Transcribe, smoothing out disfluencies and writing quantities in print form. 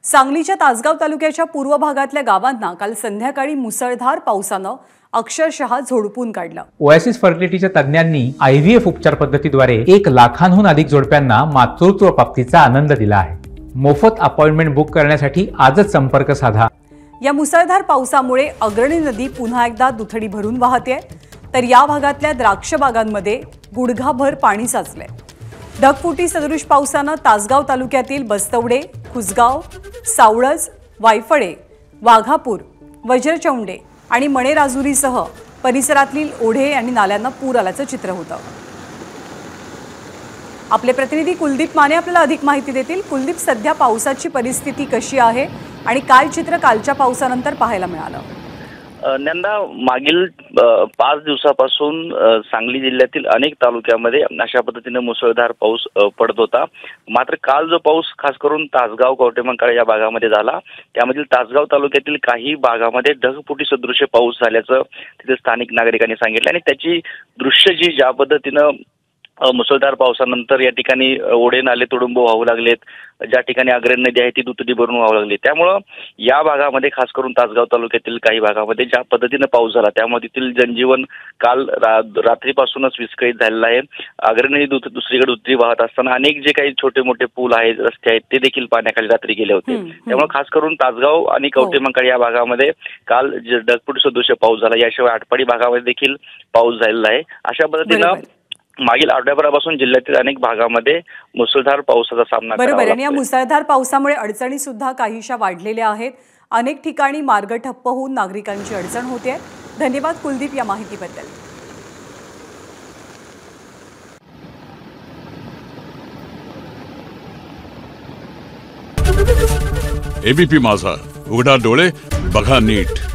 सांगलीच्या तासगाव तालुक्याच्या पूर्व भागातल्या गावांना काल संध्याकाळी मुसळधार पावसानं अक्षरशः झोडपून काढलं। ओएसिस फर्टिलिटीच्या तज्ञांनी आयव्हीएफ उपचार पद्धतीद्वारे 1 लाखांहून अधिक जोडप्यांना मातृत्व प्राप्तीचा आनंद दिला आहे। मोफत अपॉइंटमेंट बुक करण्यासाठी आजच संपर्क साधा। या मुसळधार पावसामुळे अग्रणी नदी पुन्हा एकदा दुथडी भरून वाहते, तर या भागातल्या द्राक्ष बागांमध्ये गुडघाभर पाणी साचलंय। ढगफुटी सदृश पावसानं तासगाव तालुक्यातील बस्तवडे, खुसगाव, सावळज, वायफळे, वाघापूर, वज्रचौंडे आणि मणेराजुरीसह परिसरातील ओढे आणि नाल्यांना पूर आल्याचं चित्र होतं। आपले प्रतिनिधी कुलदीप माने आपल्याला अधिक माहिती देतील। कुलदीप, सध्या पावसाची परिस्थिती कशी आहे आणि काय चित्र कालच्या पावसानंतर पाहायला मिळालं? नंदा, मागील 5 दिवसापासून सांगली जिल्ह्यातील अनेक तालुक्यामध्ये अशा पद्धतीने मुसळधार पाऊस पडत होता। मात्र काल जो पाऊस खास करून तासगाव, कवटेमंकाळ या भागामध्ये झाला, त्यामधील तासगाव तालुक्यातील काही भागामध्ये ढगफुटी सदृश पाऊस झाल्याचं तिथे स्थानिक नागरिकांनी सांगितलं आणि त्याची दृश्य जी ज्या पद्धतीनं मुसळधार पावसानंतर या ठिकाणी ओढे नाले तुडुंब वाहू लागलेत, ज्या ठिकाणी अग्रणी नदी आहे ती दुथडी भरून वाहू लागली, त्यामुळं या भागामध्ये खास करून तासगाव तालुक्यातील काही भागामध्ये ज्या पद्धतीनं पाऊस झाला त्यामुळे तिथील जनजीवन काल रात्रीपासूनच विस्कळीत झालेलं आहे। अग्रणी नदी दुसरीकडे दुथडी वाहत असताना अनेक जे काही छोटे मोठे पूल आहेत, रस्ते आहेत ते देखील पाण्याखाली रात्री गेले होते। त्यामुळे खास करून तासगाव आणि कवटेमंकाळ या भागामध्ये काल ढगफुटी सदृश पाऊस झाला। याशिवाय आटपाडी भागामध्ये देखील पाऊस झालेला आहे। अशा पद्धतीनं मागील आठवड्याभरापासून जिल्ह्यातील अनेक भागामध्ये मुसळधार पावसाचा सामना करावा लागतोय। आणि या मुसळधार पावसामुळे अडचणी सुद्धा काहीशा वाढलेल्या आहेत। अनेक ठिकाणी मार्ग ठप्प होऊन नागरिकांची अडचण होते। धन्यवाद कुलदीप या माहितीबद्दल। एबीपी माझा, उघडा डोळे बघा नीट।